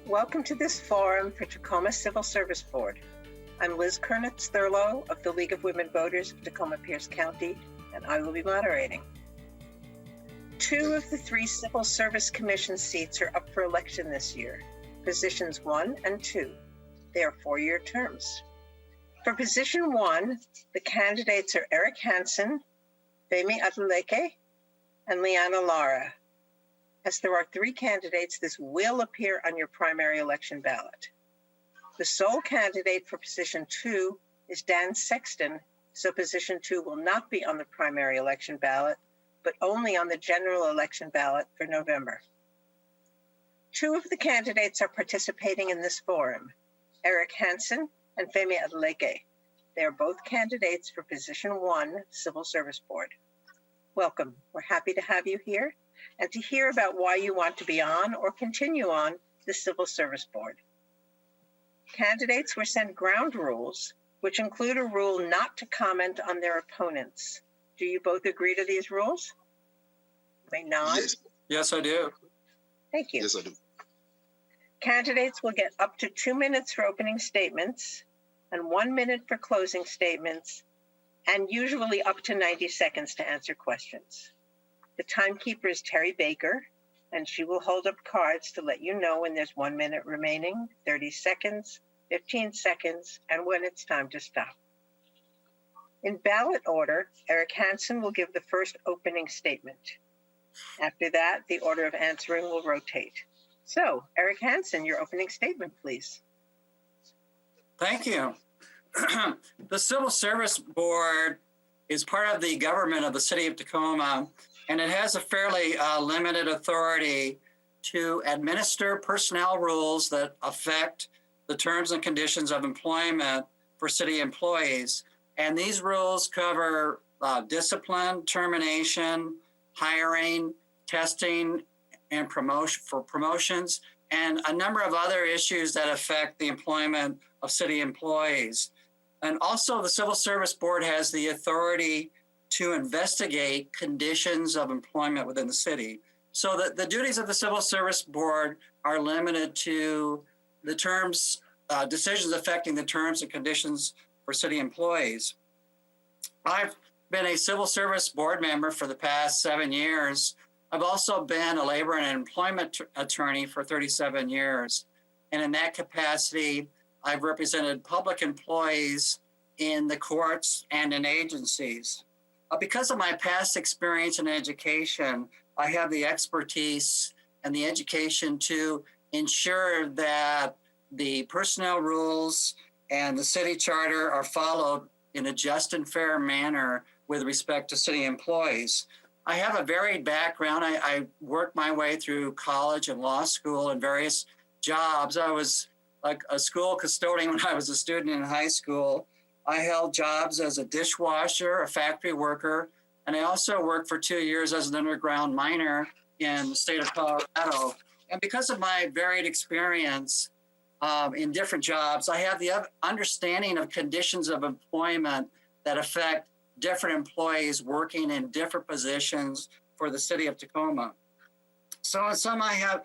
Welcome to this forum for Tacoma Civil Service Board. I'm Liz Kernitz-Thurlow of the League of Women Voters of Tacoma-Pierce County, and I will be moderating. 2 of the 3 Civil Service Commission seats are up for election this year, positions 1 and 2. They are 4-year terms. For position 1, the candidates are Eric Hansen, Femi Adeleke, and Liana Lara. As there are 3 candidates, this will appear on your primary election ballot. The sole candidate for position 2 is Dan Sexton, so position 2 will not be on the primary election ballot, but only on the general election ballot for November. 2 of the candidates are participating in this forum, Eric Hansen and Femi Adeleke. They are both candidates for position 1, Civil Service Board. Welcome. We're happy to have you here and to hear about why you want to be on or continue on the Civil Service Board. Candidates were sent ground rules, which include a rule not to comment on their opponents. Do you both agree to these rules? You may nod. Yes, I do. Thank you. Yes, I do. Candidates will get up to 2 minutes for opening statements and 1 minute for closing statements, and usually up to 90 seconds to answer questions. The timekeeper is Terry Baker, and she will hold up cards to let you know when there's 1 minute remaining, 30 seconds, 15 seconds, and when it's time to stop. In ballot order, Eric Hansen will give the first opening statement. After that, the order of answering will rotate. So, Eric Hansen, your opening statement, please. Thank you. The Civil Service Board is part of the government of the city of Tacoma, and it has a fairly limited authority to administer personnel rules that affect the terms and conditions of employment for city employees. And these rules cover discipline, termination, hiring, testing, and promotions, and a number of other issues that affect the employment of city employees. And also the Civil Service Board has the authority to investigate conditions of employment within the city. So that the duties of the Civil Service Board are limited to the terms, decisions affecting the terms and conditions for city employees. I've been a Civil Service Board member for the past 7 years. I've also been a labor and employment attorney for 37 years. And in that capacity, I've represented public employees in the courts and in agencies. Because of my past experience in education, I have the expertise and the education to ensure that the personnel rules and the city charter are followed in a just and fair manner with respect to city employees. I have a varied background. I worked my way through college and law school and various jobs. I was like a school custodian when I was a student in high school. I held jobs as a dishwasher, a factory worker, and I also worked for 2 years as an underground miner in the state of Colorado. And because of my varied experience in different jobs, I have the understanding of conditions of employment that affect different employees working in different positions for the city of Tacoma. So in sum, I have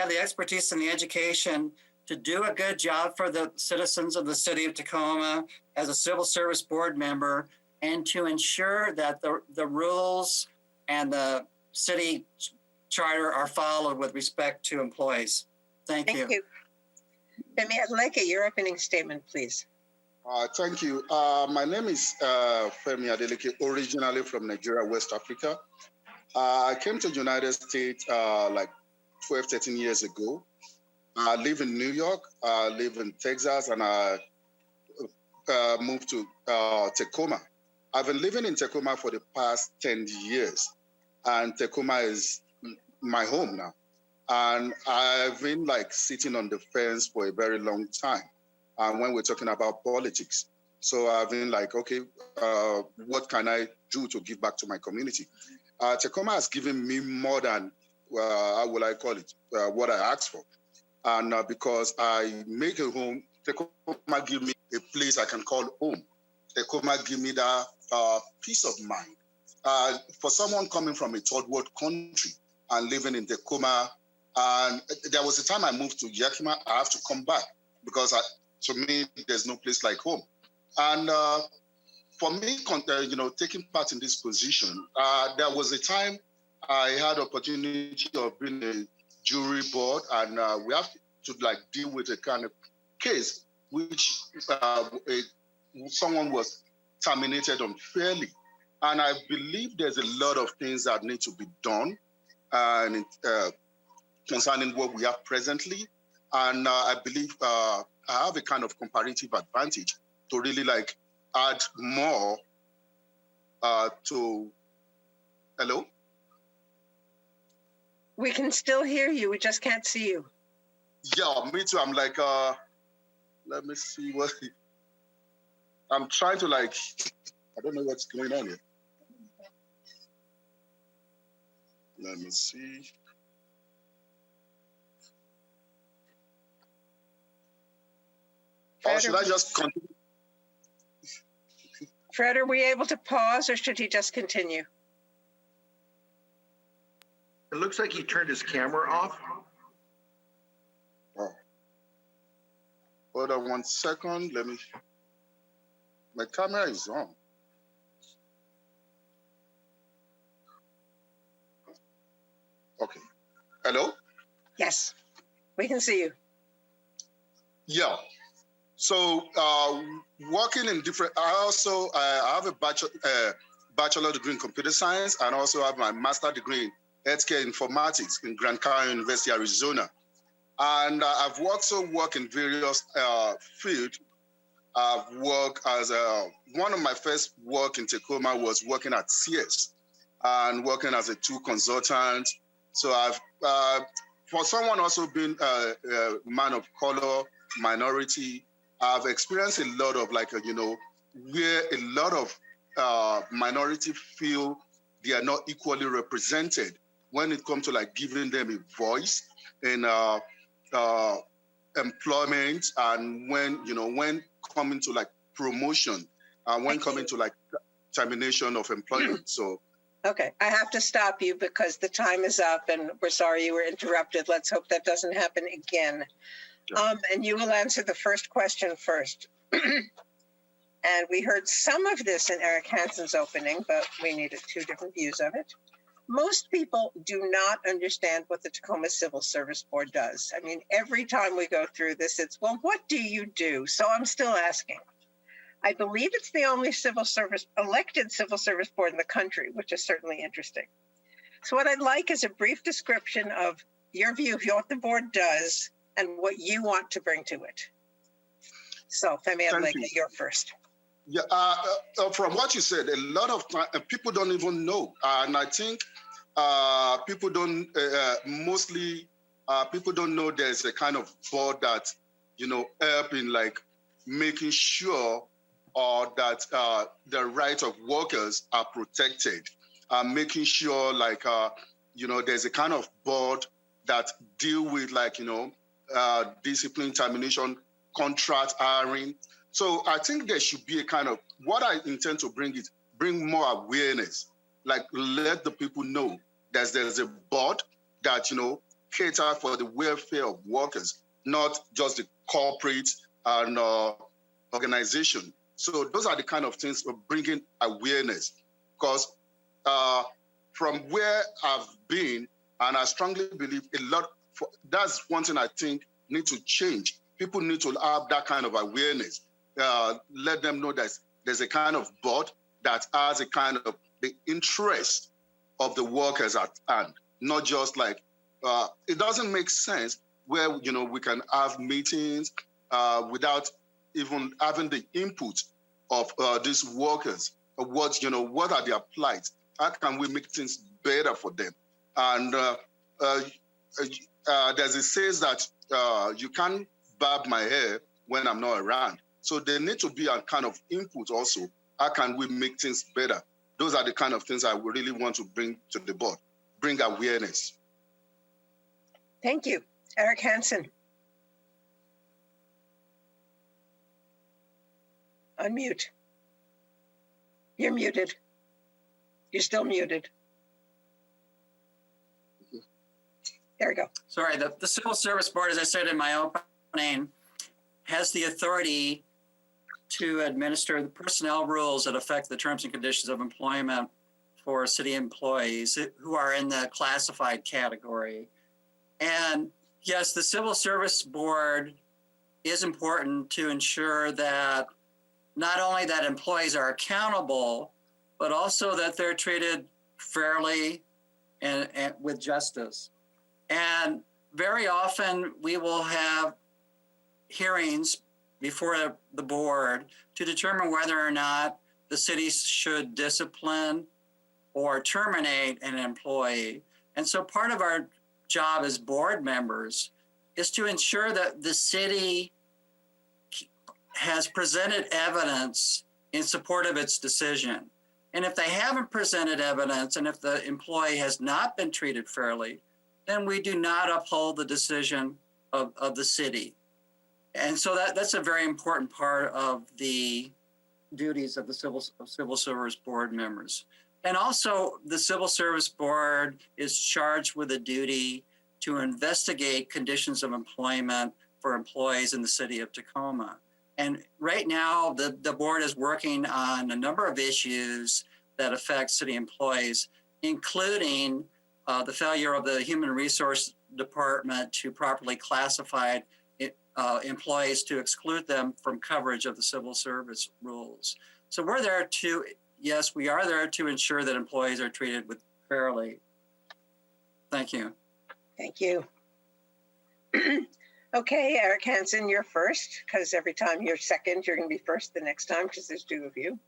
the expertise and the education to do a good job for the citizens of the city of Tacoma as a Civil Service Board member, and to ensure that the rules and the city charter are followed with respect to employees. Thank you. Femi Adeleke, your opening statement, please. Thank you. My name is Femi Adeleke, originally from Nigeria, West Africa. I came to the United States like 12, 13 years ago. I live in New York, I live in Texas, and I moved to Tacoma. I've been living in Tacoma for the past 10 years, and Tacoma is my home now. And I've been like sitting on the fence for a very long time when we're talking about politics. So I've been like, okay, what can I do to give back to my community? Tacoma has given me more than, how will I call it, what I asked for. And because I make a home, Tacoma give me a place I can call home. Tacoma give me that peace of mind. For someone coming from a third world country and living in Tacoma And there was a time I moved to Yakima. I have to come back because to me, there's no place like home. And for me, taking part in this position, there was a time I had opportunity of being a jury board, and we have to deal with a kind of case which someone was terminated unfairly. And I believe there's a lot of things that need to be done and concerning what we have presently. And I believe I have a kind of comparative advantage to really add more to. Hello? We can still hear you. We just can't see you. Yeah, me too. I'm let me see what. I'm trying to I don't know what's going on here. Let me see. Or should I just continue? Fred, are we able to pause, or should he just continue? It looks like he turned his camera off. Oh. Hold on 1 second. Let me. My camera is on. Okay. Hello? Yes, we can see you. Yeah. So working in different, I have a bachelor degree in computer science, and also have my master degree in healthcare informatics in Grand Canyon University, Arizona. And I've also worked in various fields. I've worked as one of my first work in Tacoma was working at CS and working as a tool consultant. So I've, for someone also being a man of color, minority, I've experienced a lot of where a lot of minority feel they are not equally represented when it comes to giving them a voice in employment, and when coming to promotion, and when coming to termination of employment. So. Okay, I have to stop you because the time is up, and we're sorry you were interrupted. Let's hope that doesn't happen again. Yeah. And you will answer the first question first. And we heard some of this in Eric Hansen's opening, but we needed two different views of it. Most people do not understand what the Tacoma Civil Service Board does. I mean, every time we go through this, it's, well, what do you do? So I'm still asking. I believe it's the only elected civil service board in the country, which is certainly interesting. So what I'd like is a brief description of your view of what the board does and what you want to bring to it. So Femi, I'd like you're first. Yeah, from what you said, a lot of time, people don't even know. And I think people don't, mostly people don't know there's a kind of board that, help in making sure that the rights of workers are protected, making sure there's a kind of board that deal with discipline, termination, contract hiring. So I think there should be a kind of, what I intend to bring more awareness, let the people know that there's a board that, cater for the welfare of workers, not just the corporate and organization. So those are the kind of things of bringing awareness, because from where I've been, and I strongly believe that's one thing I think need to change. People need to have that kind of awareness. Let them know that there's a kind of board that has a kind of the interest of the workers at hand, not just it doesn't make sense where, we can have meetings without even having the input of these workers. What are their plights? How can we make things better for them? And there's a says that you can't barb my hair when I'm not around. So there need to be a kind of input also. How can we make things better? Those are the kind of things I really want to bring to the board, bring awareness. Thank you. Eric Hansen. Unmute. You're muted. You're still muted. There we go. Sorry, the Civil Service Board, as I said in my opening, has the authority to administer the personnel rules that affect the terms and conditions of employment for city employees who are in the classified category. And yes, the Civil Service Board is important to ensure that not only that employees are accountable, but also that they're treated fairly and with justice. And very often we will have hearings before the board to determine whether or not the city should discipline or terminate an employee. And so part of our job as board members is to ensure that the city has presented evidence in support of its decision. And if they haven't presented evidence and if the employee has not been treated fairly, then we do not uphold the decision of the city. And so that's a very important part of the duties of the Civil Service Board members. And also the Civil Service Board is charged with a duty to investigate conditions of employment for employees in the city of Tacoma. And right now, the board is working on a number of issues that affect city employees, including the failure of the Human Resource Department to properly classify employees to exclude them from coverage of the civil service rules. So we're there to, yes, we are there to ensure that employees are treated fairly. Thank you. Thank you. Okay, Eric Hansen, you're first, because every time you're second, you're going to be first the next time, because there's two of you.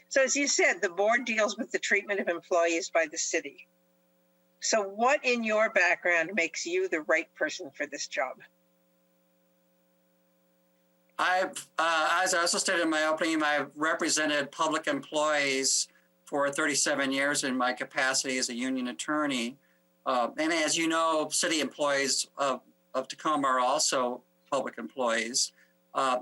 So as you said, the board deals with the treatment of employees by the city. So what in your background makes you the right person for this job? As I also stated in my opening, I've represented public employees for 37 years in my capacity as a union attorney. And as you know, city employees of Tacoma are also public employees.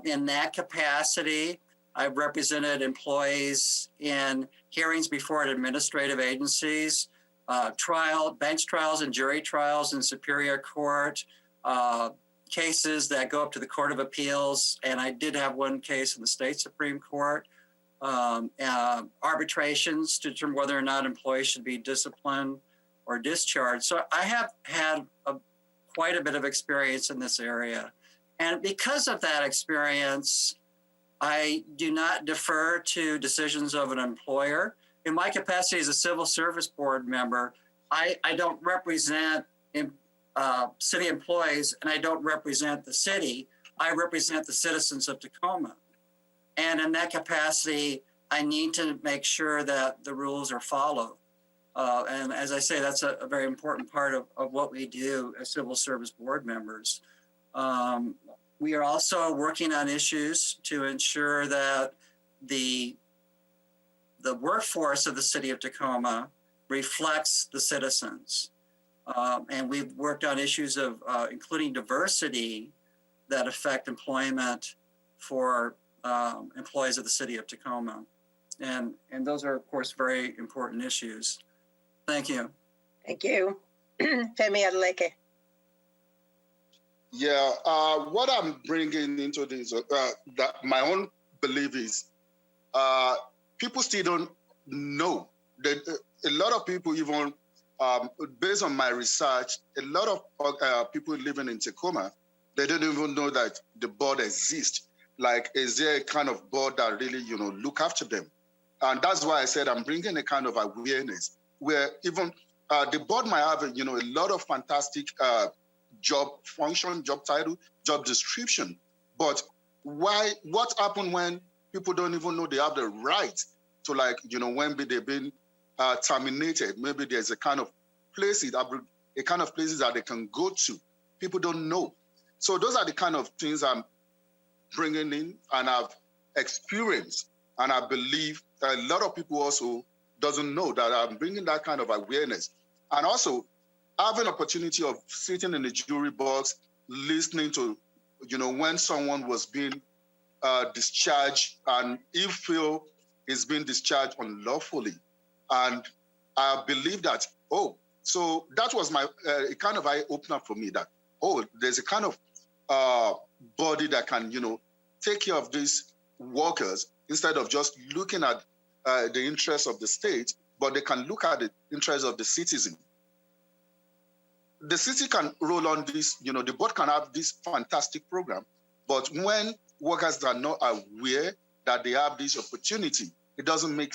In that capacity, I've represented employees in hearings before administrative agencies, bench trials and jury trials in Superior Court, cases that go up to the Court of Appeals, and I did have one case in the state Supreme Court, arbitrations to determine whether or not employees should be disciplined or discharged. So I have had quite a bit of experience in this area. And because of that experience, I do not defer to decisions of an employer. In my capacity as a Civil Service Board member, I don't represent city employees, and I don't represent the city. I represent the citizens of Tacoma. And in that capacity, I need to make sure that the rules are followed. And as I say, that's a very important part of what we do as Civil Service Board members. We are also working on issues to ensure that the workforce of the city of Tacoma reflects the citizens. And we've worked on issues of including diversity that affect employment for employees of the city of Tacoma. And those are, of course, very important issues. Thank you. Thank you. Femi Adeleke. Yeah, what I'm bringing into this, that my own belief is, people still don't know. That a lot of people, even based on my research, a lot of people living in Tacoma, they don't even know that the board exists. Like, is there a kind of board that really, look after them? And that's why I said I'm bringing a kind of awareness where even the board might have, a lot of fantastic job function, job title, job description. But what happened when people don't even know they have the right to, like, when they've been terminated? Maybe there's a kind of places that they can go to. People don't know. So those are the kind of things I'm bringing in and I've experienced. And I believe that a lot of people also doesn't know that I'm bringing that kind of awareness. And also having opportunity of sitting in the jury box, listening to, when someone was being discharged and if feel is being discharged unlawfully. And I believe that, So that was my kind of eye opener for me that, oh, there's a kind of body that can, take care of these workers instead of just looking at the interests of the state, but they can look at the interests of the citizen. The city can roll on this, the board can have this fantastic program, but when workers are not aware that they have this opportunity, it doesn't make,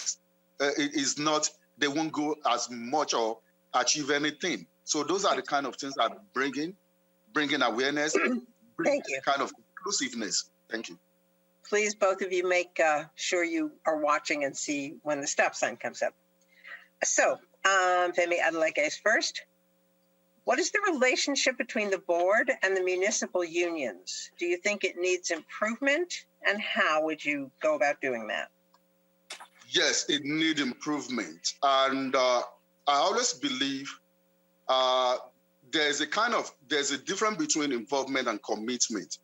it is not, they won't go as much or achieve anything. So those are the kind of things that bringing awareness, bringing kind of inclusiveness. Thank you. Please, both of you, make sure you are watching and see when the stop sign comes up. So, Femi Adeleke is first. What is the relationship between the board and the municipal unions? Do you think it needs improvement, and how would you go about doing that? Yes, it needs improvement. And I always believe there's a difference between involvement and commitment.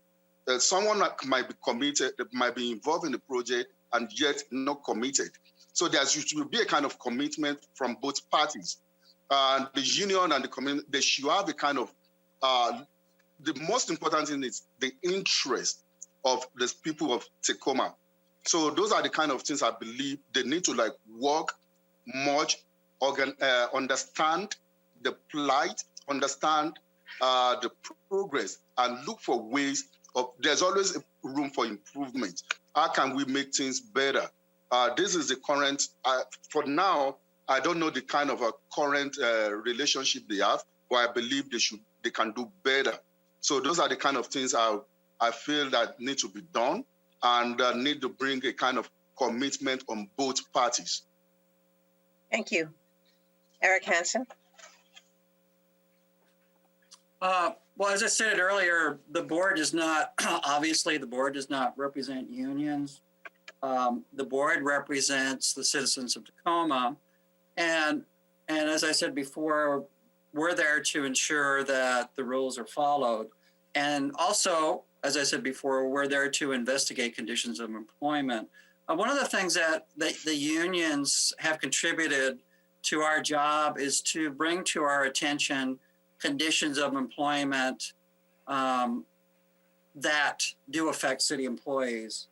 Someone might be committed, might be involved in the project and yet not committed. So there should be a kind of commitment from both parties. The union and the community, they should have a kind of, the most important thing is the interest of the people of Tacoma. So those are the kind of things I believe they need to work much, understand the plight, understand the progress, and look for ways of, there's always room for improvement. How can we make things better? This is the current, for now, I don't know the kind of a current relationship they have, but I believe they can do better. So those are the kind of things I feel that need to be done and need to bring a kind of commitment on both parties. Thank you. Eric Hansen. Well, as I said earlier, the board does not, obviously the board does not represent unions. The board represents the citizens of Tacoma. And as I said before, we're there to ensure that the rules are followed. And also, as I said before, we're there to investigate conditions of employment. One of the things that the unions have contributed to our job is to bring to our attention conditions of employment that do affect city employees.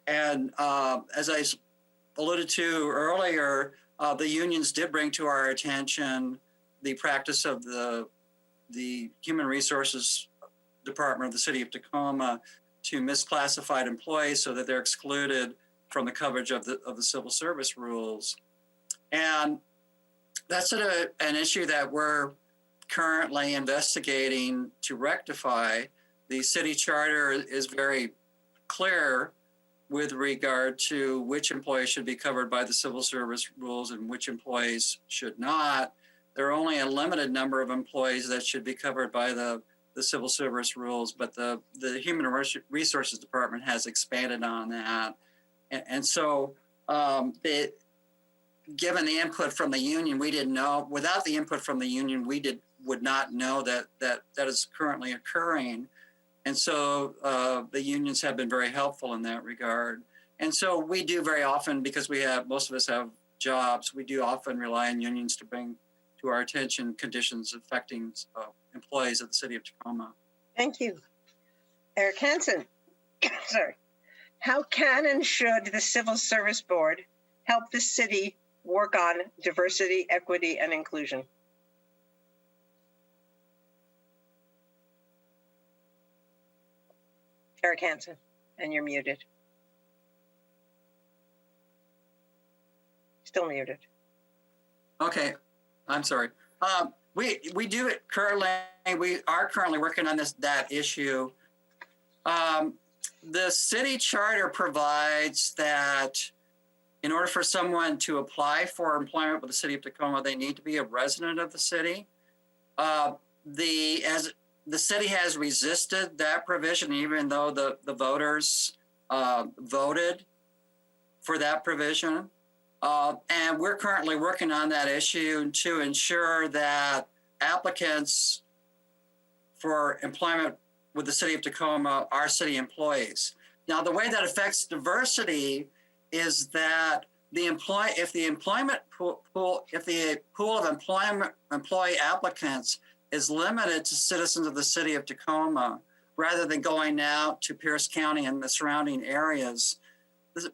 And as I alluded to earlier, the unions did bring to our attention the practice of the Human Resources Department of the City of Tacoma to misclassified employees so that they're excluded from the coverage of the civil service rules. And that's an issue that we're currently investigating to rectify. The city charter is very clear with regard to which employees should be covered by the civil service rules and which employees should not. There are only a limited number of employees that should be covered by the civil service rules, but the Human Resources Department has expanded on that. And so given the input from the union, we didn't know, without the input from the union, would not know that is currently occurring. And so the unions have been very helpful in that regard. And so we do very often, because most of us have jobs, we do often rely on unions to bring to our attention conditions affecting employees of the city of Tacoma. Thank you. Eric Hansen. Sorry. How can and should the Civil Service Board help the city work on diversity, equity, and inclusion? Eric Hansen, and you're muted. Still muted. Okay, I'm sorry. We do it currently. We are currently working on that issue. The city charter provides that in order for someone to apply for employment with the city of Tacoma, they need to be a resident of the city. The city has resisted that provision, even though the voters voted for that provision. And we're currently working on that issue to ensure that applicants for employment with the city of Tacoma are city employees. Now, the way that affects diversity is that if the employment pool, if the pool of employee applicants is limited to citizens of the city of Tacoma, rather than going out to Pierce County and the surrounding areas,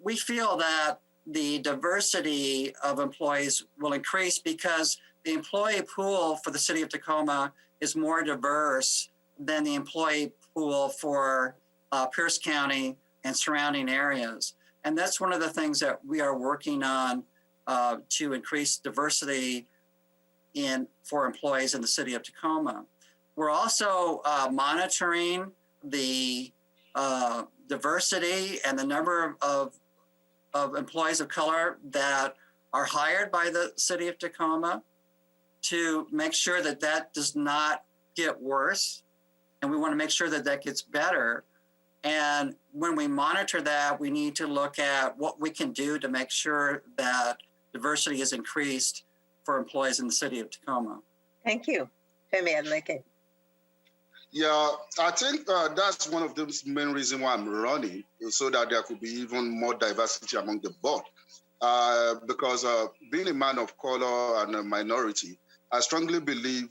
we feel that the diversity of employees will increase because the employee pool for the city of Tacoma is more diverse than the employee pool for Pierce County and surrounding areas. And that's one of the things that we are working on to increase diversity for employees in the city of Tacoma. We're also monitoring the diversity and the number of employees of color that are hired by the city of Tacoma to make sure that that does not get worse. And we want to make sure that that gets better. And when we monitor that, we need to look at what we can do to make sure that diversity is increased for employees in the city of Tacoma. Thank you. Femi Adeleke. Yeah, I think that's one of the main reasons why I'm running, so that there could be even more diversity among the board. Because being a man of color and a minority, I strongly believe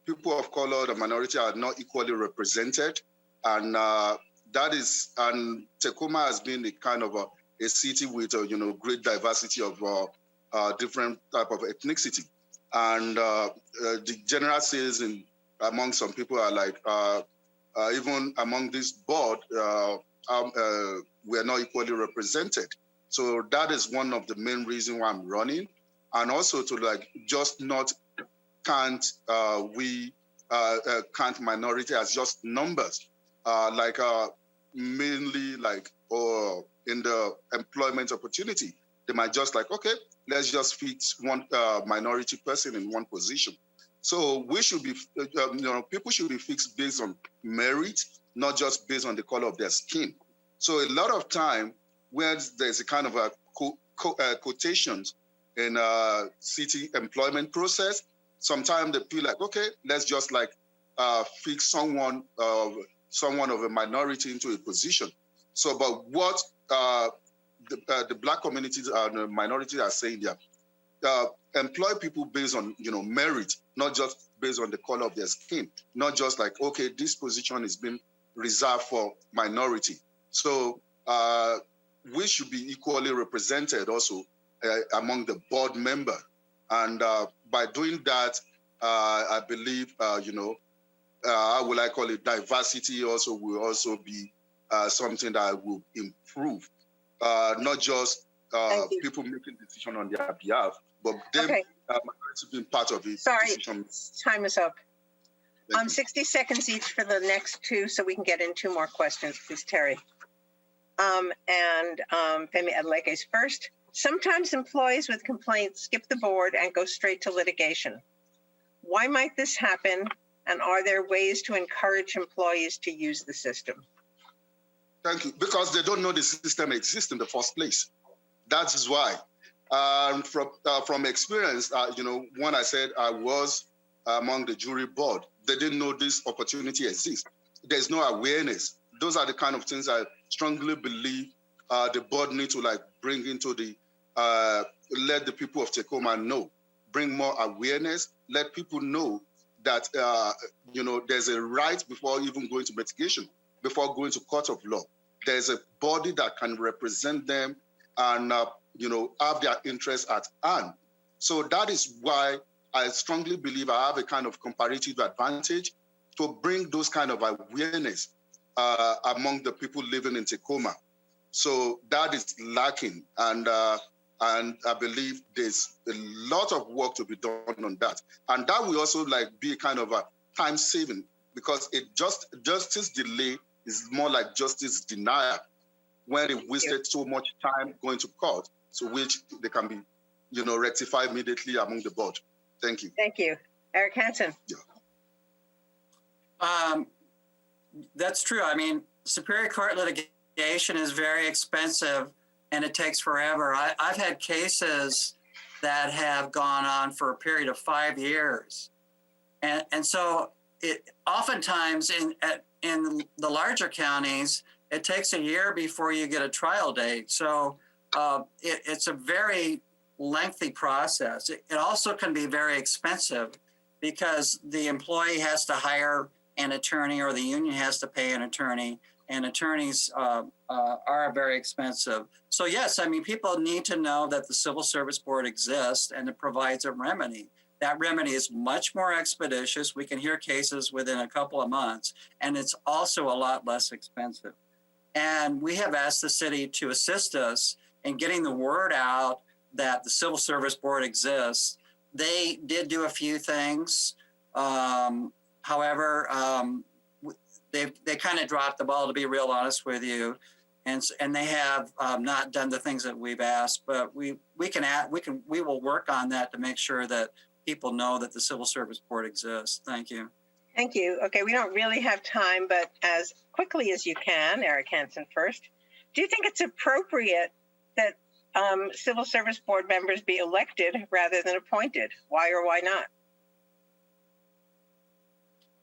people of color, the minority, are not equally represented, and and Tacoma has been a kind of a city with great diversity of different type of ethnicity, and the general sales among some people are like even among this board we are not equally represented. So that is one of the main reasons why I'm running, and also to just not count count minority as just numbers, mainly or in the employment opportunity. They might just okay, let's just fix one minority person in one position. So we should be, people should be fixed based on merit, not just based on the color of their skin. So a lot of time, where there's a kind of a quotations in city employment process, sometimes they feel okay, let's just fix someone of a minority into a position. So, but what the Black communities and the minorities are saying there, employ people based on merit, not just based on the color of their skin, not just okay, this position is being reserved for minority. So we should be equally represented also among the board member, and by doing that, I believe how will I call it, diversity also will also be something that will improve, not just people making decisions on their behalf, but them minority being part of it. Sorry, decision. time is up. Thank you. 60 seconds each for the next two, so we can get in two more questions, please, Terry. Femi Adeleke's first. Sometimes employees with complaints skip the board and go straight to litigation. Why might this happen? And are there ways to encourage employees to use the system? Thank you. Because they don't know the system exists in the first place. That is why. From experience, when I said I was among the jury board, they didn't know this opportunity exists. There's no awareness. Those are the kind of things I strongly believe the board need to bring into the, let the people of Tacoma know, bring more awareness, let people know that, there's a right before even going to litigation, before going to court of law. There's a body that can represent them and, have their interests at hand. So that is why I strongly believe I have a kind of comparative advantage to bring those kind of awareness among the people living in Tacoma. So that is lacking, and I believe there's a lot of work to be done on that. And that will also be a kind of a time saving, because justice delay is more like justice denial, when they wasted so much time going to court, so which they can be, rectified immediately among the board. Thank you. Thank you. Eric Hansen. Yeah. That's true. I mean, Superior Court litigation is very expensive and it takes forever. I've had cases that have gone on for a period of 5 years. And so it oftentimes in the larger counties, it takes a year before you get a trial date. So it's a very lengthy process. It also can be very expensive because the employee has to hire an attorney or the union has to pay an attorney, and attorneys are very expensive. So yes, I mean, people need to know that the Civil Service Board exists and it provides a remedy. That remedy is much more expeditious. We can hear cases within a couple of months, and it's also a lot less expensive. And we have asked the city to assist us in getting the word out that the Civil Service Board exists. They did do a few things. However, they kind of dropped the ball, to be real honest with you, and they have not done the things that we've asked. But we will work on that to make sure that people know that the Civil Service Board exists. Thank you. Thank you. Okay, we don't really have time, but as quickly as you can, Eric Hansen first. Do you think it's appropriate that Civil Service Board members be elected rather than appointed? Why or why not?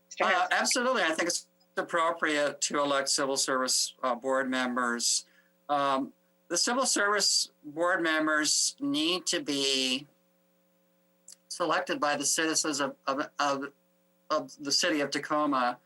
Mr. Hansen. Absolutely. I think it's appropriate to elect Civil Service Board members. The Civil Service Board members need to be selected by the citizens of the city of Tacoma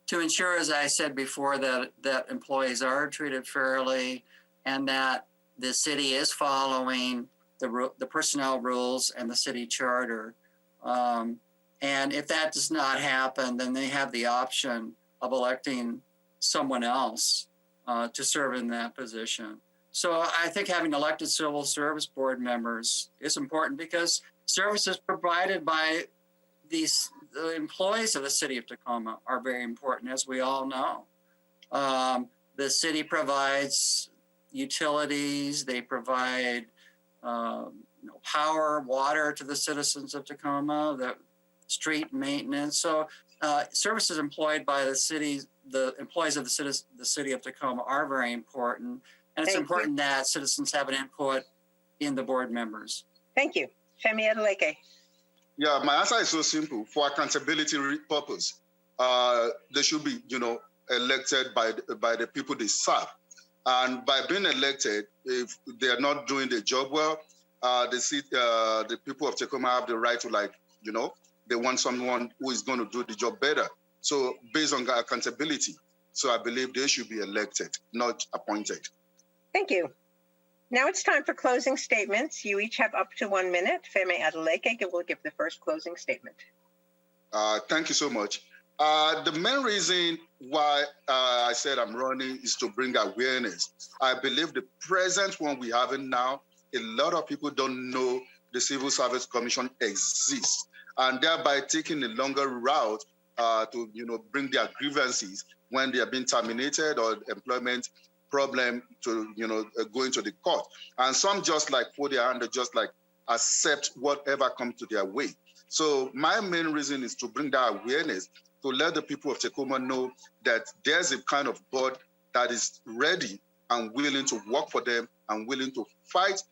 to ensure, as I said before, that employees are treated fairly and that the city is following the personnel rules and the city charter. And if that does not happen, then they have the option of electing someone else to serve in that position. So I think having elected Civil Service Board members is important because services provided by the employees of the city of Tacoma are very important, as we all know. The city provides utilities, they provide power, water to the citizens of Tacoma, the street maintenance. So services employed by the employees of the city of Tacoma are very important. And it's important that citizens have an input in the board members. Thank you. Femi Adeleke. Yeah, my answer is so simple. For accountability purpose, they should be, elected by the people they serve. And by being elected, if they are not doing the job well, the people of Tacoma have the right to, they want someone who is going to do the job better. So based on accountability, so I believe they should be elected, not appointed. Thank you. Now it's time for closing statements. You each have up to 1 minute. Femi Adeleke will give the first closing statement. Thank you so much. The main reason why I said I'm running is to bring awareness. I believe the present one we have now, a lot of people don't know the Civil Service Commission exists, and thereby taking a longer route to bring their grievances when they are being terminated or employment problem to going to the court. And some just put their hand, just accept whatever comes to their way. So my main reason is to bring that awareness, to let the people of Tacoma know that there's a kind of board that is ready and willing to work for them and willing to fight,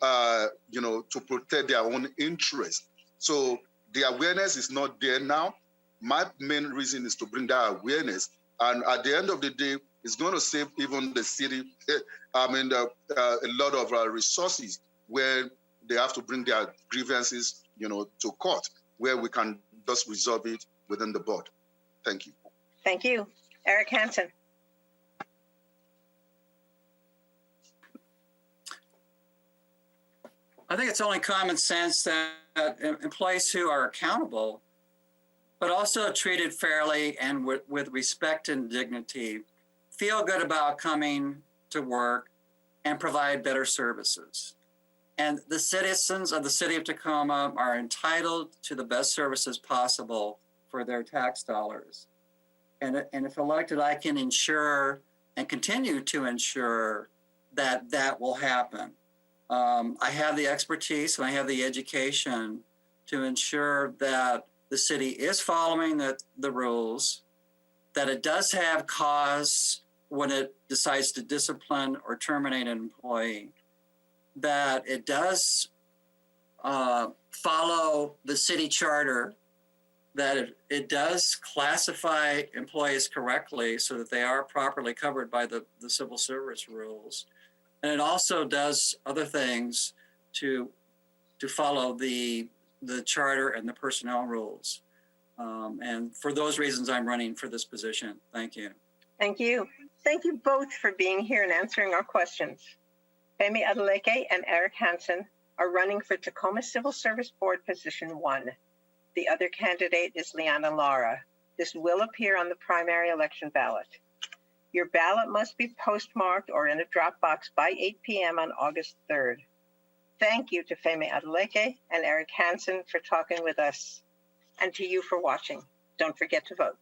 to protect their own interests. So the awareness is not there now. My main reason is to bring that awareness. And at the end of the day, it's going to save even the city, a lot of resources where they have to bring their grievances, to court, where we can just resolve it within the board. Thank you. Thank you. Eric Hansen. I think it's only common sense that employees who are accountable, but also treated fairly and with respect and dignity, feel good about coming to work and provide better services. And the citizens of the city of Tacoma are entitled to the best services possible for their tax dollars. And if elected, I can ensure and continue to ensure that that will happen. I have the expertise and I have the education to ensure that the city is following the rules, that it does have cause when it decides to discipline or terminate an employee, that it does follow the city charter, that it does classify employees correctly so that they are properly covered by the civil service rules, And it also does other things to follow the charter and the personnel rules. And for those reasons, I'm running for this position. Thank you. Thank you. Thank you both for being here and answering our questions. Femi Adeleke and Eric Hansen are running for Tacoma Civil Service Board Position 1. The other candidate is Liana Lara. This will appear on the primary election ballot. Your ballot must be postmarked or in a drop box by 8 p.m. on August 3rd. Thank you to Femi Adeleke and Eric Hansen for talking with us, and to you for watching. Don't forget to vote.